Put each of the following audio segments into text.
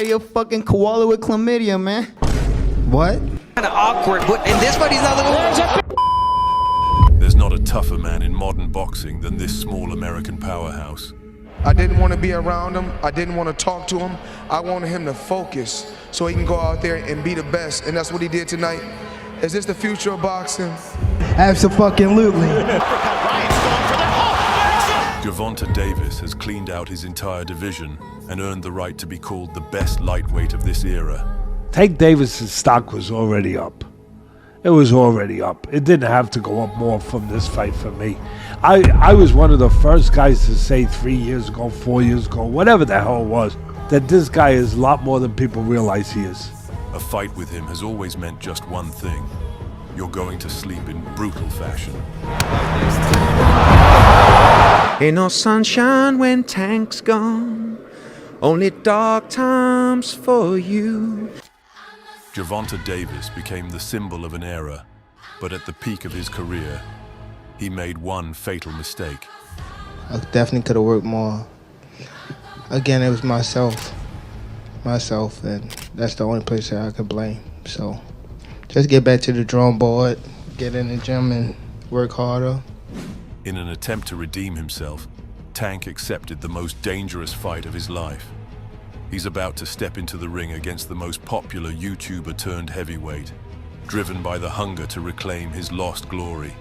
You're a fucking koala with chlamydia, man. What? Kind of awkward, but in this fight, he's not looking. There's not a tougher man in modern boxing than this small American powerhouse. I didn't want to be around him. I didn't want to talk to him. I wanted him to focus so he can go out there and be the best. And that's what he did tonight. Is this the future of boxing? Absolutely. Gervonta Davis has cleaned out his entire division and earned the right to be called the best lightweight of this era. Tank Davis's stock was already up. It was already up. It didn't have to go up more from this fight for me. I was one of the first guys to say 3 years ago, 4 years ago, whatever the hell it was, that this guy is a lot more than people realize he is. A fight with him has always meant just one thing. You're going to sleep in brutal fashion. Ain't no sunshine when Tank's gone, only dark times for you. Gervonta Davis became the symbol of an era, but at the peak of his career, he made one fatal mistake. I definitely could have worked more. Again, it was myself, and that's the only place that I could blame. So just get back to the drawing board, get in the gym and work harder. In an attempt to redeem himself, Tank accepted the most dangerous fight of his life. He's about to step into the ring against the most popular YouTuber turned heavyweight, driven by the hunger to reclaim his lost glory.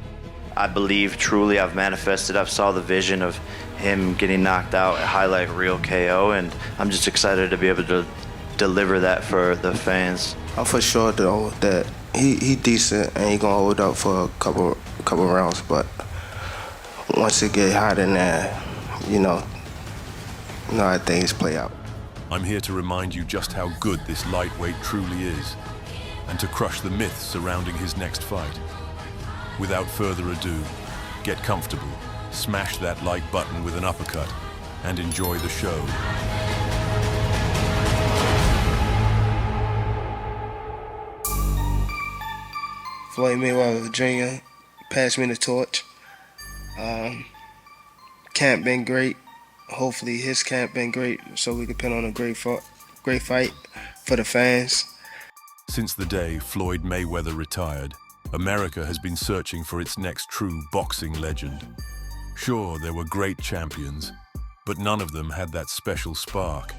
I believe truly I've manifested. I've saw the vision of him getting knocked out, highlight real KO, and I'm just excited to be able to deliver that for the fans. I'm for sure though that he decent and he gonna hold up for a couple rounds, but once it get hot in there, you know how things play out. I'm here to remind you just how good this lightweight truly is, and to crush the myths surrounding his next fight. Without further ado, get comfortable, smash that like button with an uppercut, and enjoy the show. Floyd Mayweather Jr. passed me the torch. Camp been great. Hopefully his camp been great, so we can put on a great fight for the fans. Since the day Floyd Mayweather retired, America has been searching for its next true boxing legend. Sure, there were great champions, but none of them had that special spark.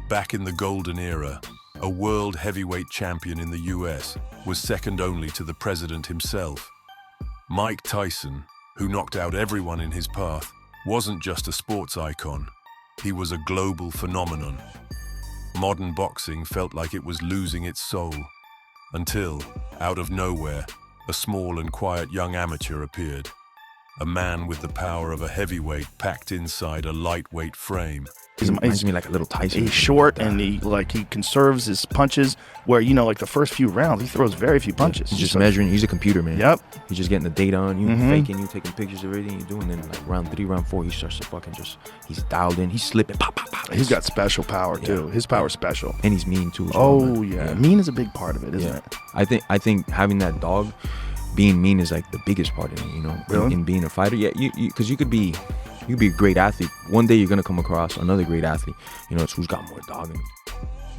Back in the golden era, a world heavyweight champion in the US was second only to the president himself. Mike Tyson, who knocked out everyone in his path, wasn't just a sports icon, he was a global phenomenon. Modern boxing felt like it was losing its soul, until, out of nowhere, a small and quiet young amateur appeared. A man with the power of a heavyweight packed inside a lightweight frame. He reminds me like a little Tyson. He's short and he conserves his punches where, like the first few rounds, he throws very few punches. He's just measuring. He's a computer, man. Yep. He's just getting the data on you, faking you, taking pictures of everything you're doing. Then like round 3, round 4, he starts to fucking he's dialed in. He's slipping. Pop, pop, pop. He's got special power too. His power's special. And he's mean too. Oh yeah. Mean is a big part of it, isn't it? I think having that dog, being mean is like the biggest part of it. Really? In being a fighter. Yeah, because you could be a great athlete. One day you're gonna come across another great athlete. It's who's got more dog in him.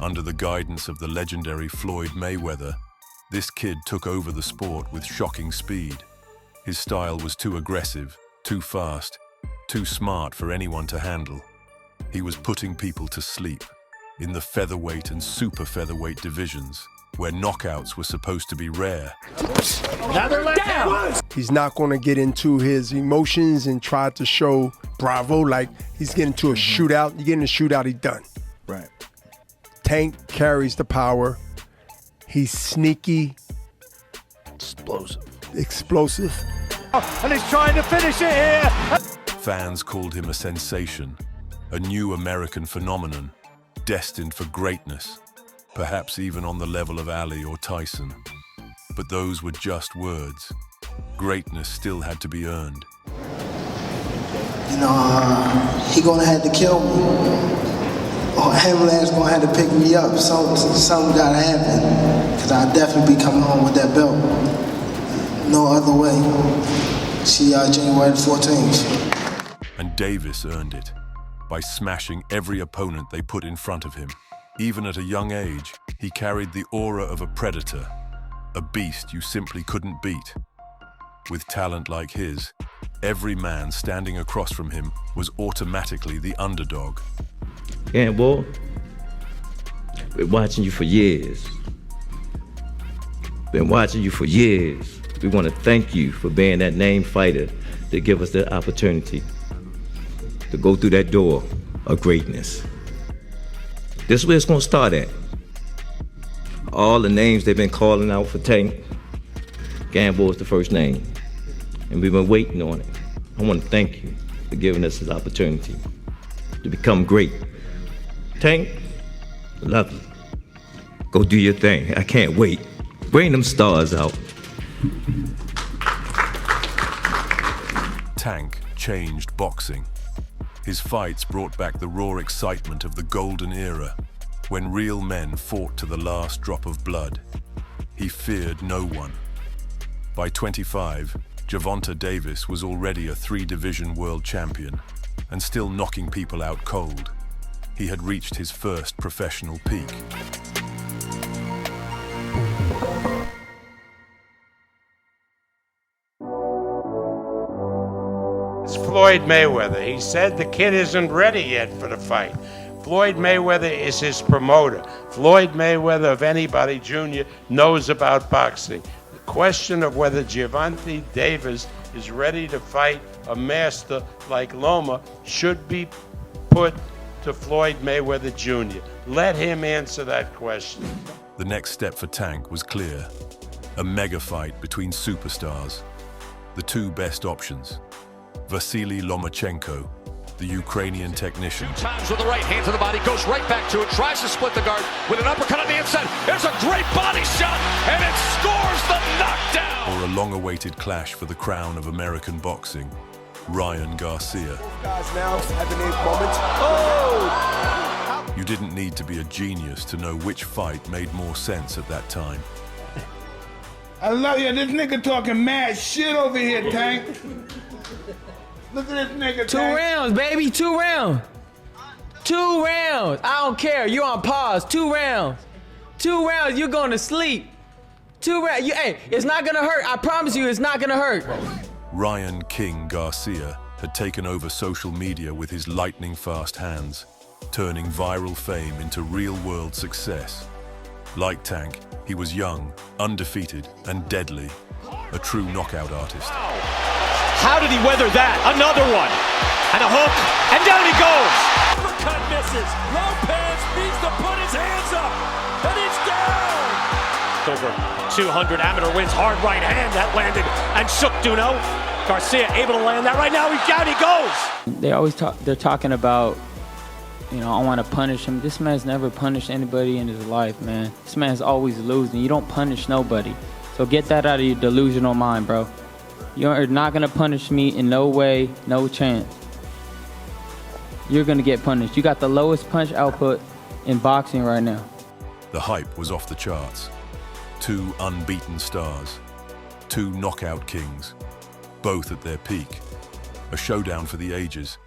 Under the guidance of the legendary Floyd Mayweather, this kid took over the sport with shocking speed. His style was too aggressive, too fast, too smart for anyone to handle. He was putting people to sleep in the featherweight and super featherweight divisions, where knockouts were supposed to be rare. He's not going to get into his emotions and try to show bravo like he's getting to a shootout. You get in a shootout, he's done. Right. Tank carries the power. He's sneaky. Explosive. And he's trying to finish it here. Fans called him a sensation, a new American phenomenon, destined for greatness, perhaps even on the level of Ali or Tyson. But those were just words. Greatness still had to be earned. He gonna have to kill me. Or ambulance gonna have to pick me up. Something gotta happen. Cause I'll definitely be coming home with that belt. No other way. See y'all January 14th. And Davis earned it by smashing every opponent they put in front of him. Even at a young age, he carried the aura of a predator, a beast you simply couldn't beat. With talent like his, every man standing across from him was automatically the underdog. Yeah, boy, been watching you for years. Been watching you for years. We want to thank you for being that named fighter to give us the opportunity to go through that door of greatness. This is where it's going to start at. All the names they've been calling out for Tank, Gamble is the first name. And we've been waiting on it. I want to thank you for giving us this opportunity to become great. Tank, love you. Go do your thing. I can't wait. Bring them stars out. Tank changed boxing. His fights brought back the raw excitement of the golden era, when real men fought to the last drop of blood. He feared no one. By 25, Gervonta Davis was already a 3-division world champion and still knocking people out cold. He had reached his first professional peak. It's Floyd Mayweather. He said the kid isn't ready yet for the fight. Floyd Mayweather is his promoter. Floyd Mayweather, of anybody, Jr., knows about boxing. The question of whether Gervonta Davis is ready to fight a master like Loma should be put to Floyd Mayweather Jr. Let him answer that question. The next step for Tank was clear. A mega fight between superstars. The two best options. Vasily Lomachenko, the Ukrainian technician. 2 times with the right hand to the body, goes right back to it, tries to split the guard with an uppercut on the inside. There's a great body shot, and it scores the knockdown. Or a long-awaited clash for the crown of American boxing. Ryan Garcia. Guys now having a moment. You didn't need to be a genius to know which fight made more sense at that time. I love you. This nigga talking mad shit over here, Tank. Look at this nigga, Tank. 2 rounds, baby. 2 rounds. 2 rounds. I don't care. You're on pause. 2 rounds. 2 rounds. You're going to sleep. 2 rounds. Hey, it's not going to hurt. I promise you it's not going to hurt. Ryan King Garcia had taken over social media with his lightning-fast hands, turning viral fame into real-world success. Like Tank, he was young, undefeated, and deadly. A true knockout artist. Wow. How did he weather that? Another one. And a hook. And down he goes. Uppercut misses. Lopez needs to put his hands up. And it's down. Over 200 amateur wins. Hard right hand. That landed and shook Duno. Garcia able to land that right now. Down he goes. They always they're talking about, you know, I want to punish him. This man's never punished anybody in his life, man. This man's always losing. You don't punish nobody. So get that out of your delusional mind, bro. You're not going to punish me in no way, no chance. You're going to get punished. You got the lowest punch output in boxing right now. The hype was off the charts. 2 unbeaten stars. 2 knockout kings. Both at their peak. A showdown for the ages.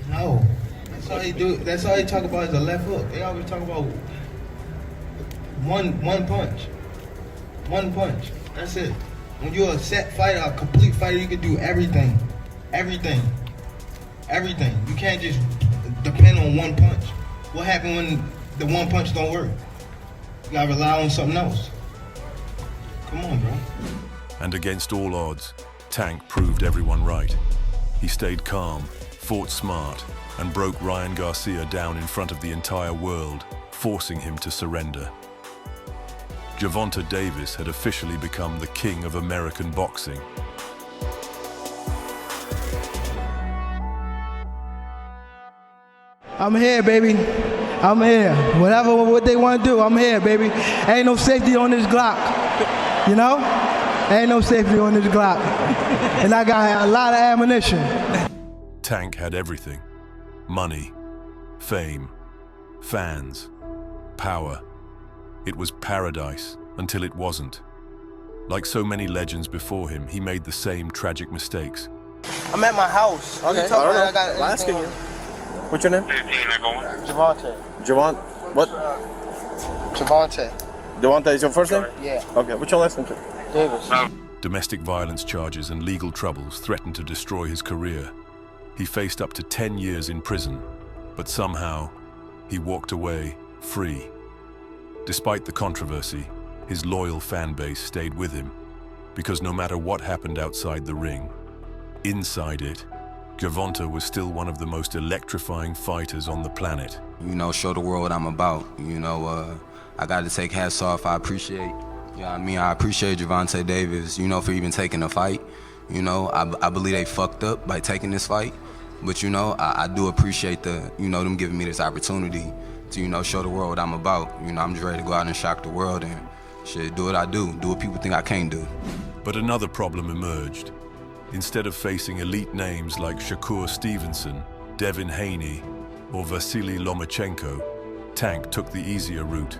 No. That's all he do. That's all he talk about is a left hook. They always talk about one punch. One punch. That's it. When you're a set fighter, a complete fighter, you can do everything. Everything. Everything. You can't just depend on one punch. What happens when the one punch don't work? You gotta rely on something else. Come on, bro. And against all odds, Tank proved everyone right. He stayed calm, fought smart, and broke Ryan Garcia down in front of the entire world, forcing him to surrender. Gervonta Davis had officially become the king of American boxing. I'm here, baby. I'm here. What they want to do, I'm here, baby. Ain't no safety on this Glock. You know? Ain't no safety on this Glock. And I got a lot of ammunition. Tank had everything. Money, fame, fans, power. It was paradise until it wasn't. Like so many legends before him, he made the same tragic mistakes. I'm at my house. Okay, I don't know. I'm asking you. What's your name? Gervonta. Gervonta. What? Gervonta. Gervonta is your first name? Yeah. Okay, what's your last name? Davis. Domestic violence charges and legal troubles threatened to destroy his career. He faced up to 10 years in prison, but somehow he walked away free. Despite the controversy, his loyal fan base stayed with him, because no matter what happened outside the ring, inside it, Gervonta was still one of the most electrifying fighters on the planet. You know, show the world what I'm about. You know, I got to take hats off. I appreciate, you know what I mean? I appreciate Gervonta Davis, you know, for even taking the fight. You know, I believe they fucked up by taking this fight. But, you know, I do appreciate them giving me this opportunity to, you know, show the world what I'm about. You know, I'm just ready to go out and shock the world and shit, do what I do what people think I can't do. But another problem emerged. Instead of facing elite names like Shakur Stevenson, Devin Haney, or Vasily Lomachenko, Tank took the easier route,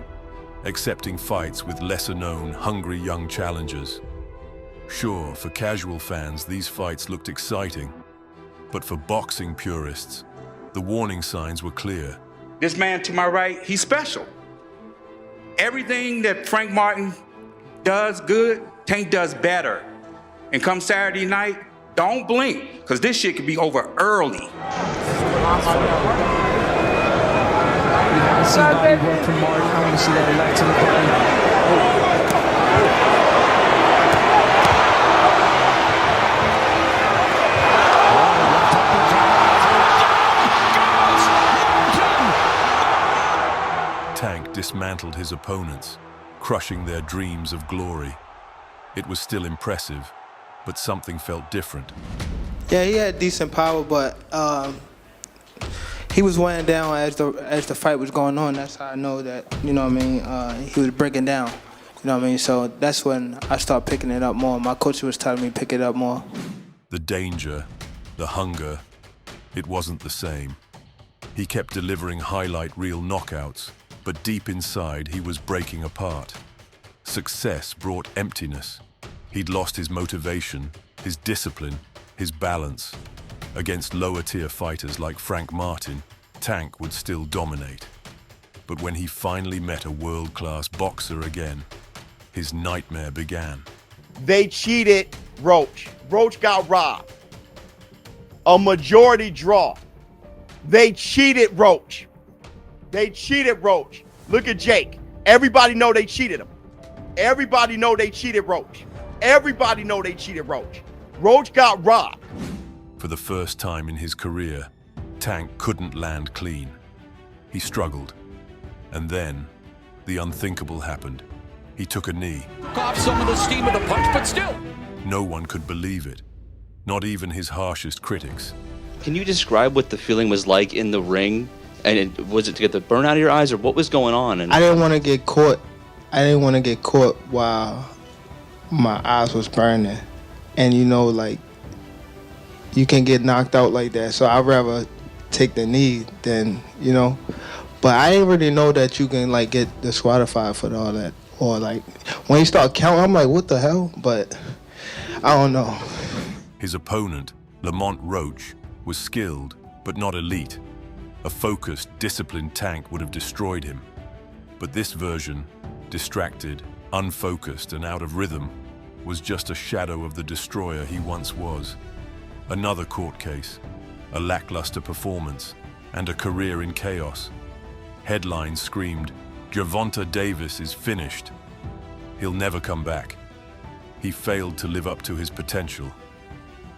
accepting fights with lesser-known, hungry young challengers. Sure, for casual fans, these fights looked exciting, but for boxing purists, the warning signs were clear. This man to my right, he's special. Everything that Frank Martin does good, Tank does better. And come Saturday night, don't blink, because this shit could be over early. See body work from Martin. I want to see that relax in the Tank dismantled his opponents, crushing their dreams of glory. It was still impressive, but something felt different. Yeah, he had decent power, but he was weighing down as the fight was going on. That's how I know that, you know what I mean, he was breaking down. You know what I mean? So that's when I started picking it up more. My coach was telling me to pick it up more. The danger, the hunger, it wasn't the same. He kept delivering highlight reel knockouts, but deep inside he was breaking apart. Success brought emptiness. He'd lost his motivation, his discipline, his balance. Against lower-tier fighters like Frank Martin, Tank would still dominate. But when he finally met a world-class boxer again, his nightmare began. They cheated Roach. Roach got robbed. A majority draw. They cheated Roach. They cheated Roach. Look at Jake. Everybody know they cheated him. Everybody know they cheated Roach. Everybody know they cheated Roach. Roach got robbed. For the first time in his career, Tank couldn't land clean. He struggled. And then, the unthinkable happened. He took a knee. Off some of the steam of the punch, but still. No one could believe it. Not even his harshest critics. Can you describe what the feeling was like in the ring? And was it to get the burn out of your eyes, or what was going on? And I didn't want to get caught. I didn't want to get caught while my eyes was burning. And you know, like, you can get knocked out like that. So I'd rather take the knee than, you know. But I didn't really know that you can, like, get disqualified for all that. Or, like, when you start counting, I'm like, what the hell? But I don't know. His opponent, Lamont Roach, was skilled, but not elite. A focused, disciplined Tank would have destroyed him. But this version, distracted, unfocused, and out of rhythm, was just a shadow of the destroyer he once was. Another court case, a lackluster performance, and a career in chaos. Headlines screamed, "Gervonta Davis is finished. He'll never come back." He failed to live up to his potential.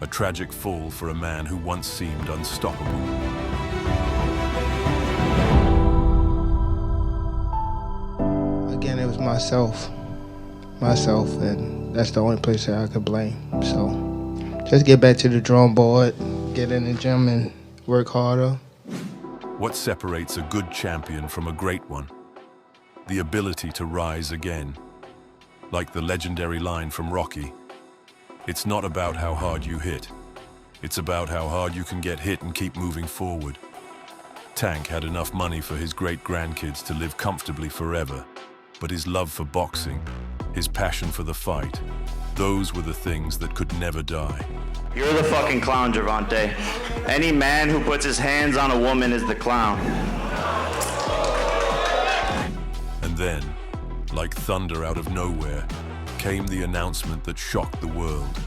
A tragic fall for a man who once seemed unstoppable. Again, it was myself, and that's the only place that I could blame. So just get back to the drawing board, get in the gym and work harder. What separates a good champion from a great one? The ability to rise again. Like the legendary line from Rocky, "It's not about how hard you hit. It's about how hard you can get hit and keep moving forward." Tank had enough money for his great-grandkids to live comfortably forever, but his love for boxing, his passion for the fight, those were the things that could never die. You're the fucking clown, Gervonta. Any man who puts his hands on a woman is the clown. And then, like thunder out of nowhere, came the announcement that shocked the world.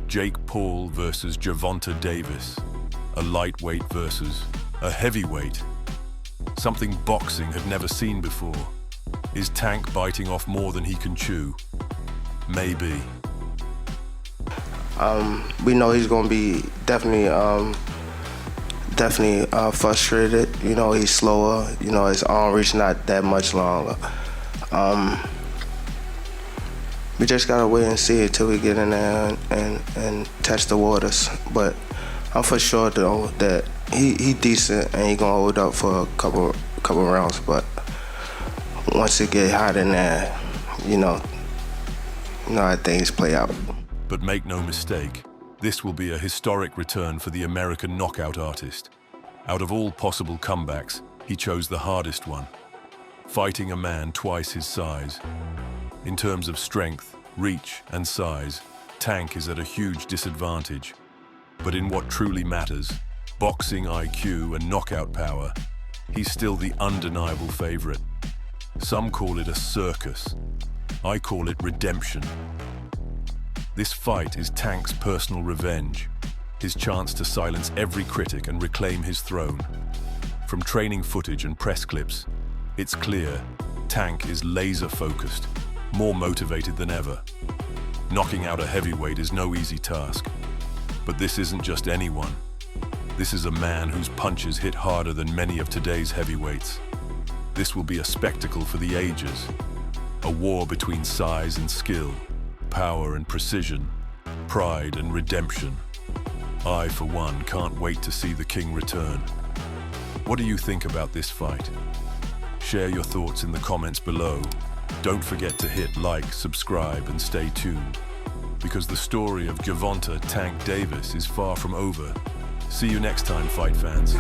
Jake Paul versus Gervonta Davis. A lightweight versus a heavyweight. Something boxing had never seen before. Is Tank biting off more than he can chew? Maybe. We know he's gonna be definitely frustrated. You know, he's slower. You know, his arm reach not that much longer. We just gotta wait and see until we get in there and test the waters. But I'm for sure though that he decent and he gonna hold up for a couple rounds. But once it get hot in there, you know how things play out. But make no mistake, this will be a historic return for the American knockout artist. Out of all possible comebacks, he chose the hardest one, fighting a man twice his size. In terms of strength, reach, and size, Tank is at a huge disadvantage. But in what truly matters, boxing IQ and knockout power, he's still the undeniable favorite. Some call it a circus. I call it redemption. This fight is Tank's personal revenge, his chance to silence every critic and reclaim his throne. From training footage and press clips, it's clear Tank is laser-focused, more motivated than ever. Knocking out a heavyweight is no easy task. But this isn't just anyone. This is a man whose punches hit harder than many of today's heavyweights. This will be a spectacle for the ages, a war between size and skill, power and precision, pride and redemption. I, for one, can't wait to see the King return. What do you think about this fight? Share your thoughts in the comments below. Don't forget to hit like, subscribe, and stay tuned, because the story of Gervonta "Tank" Davis is far from over. See you next time, fight fans.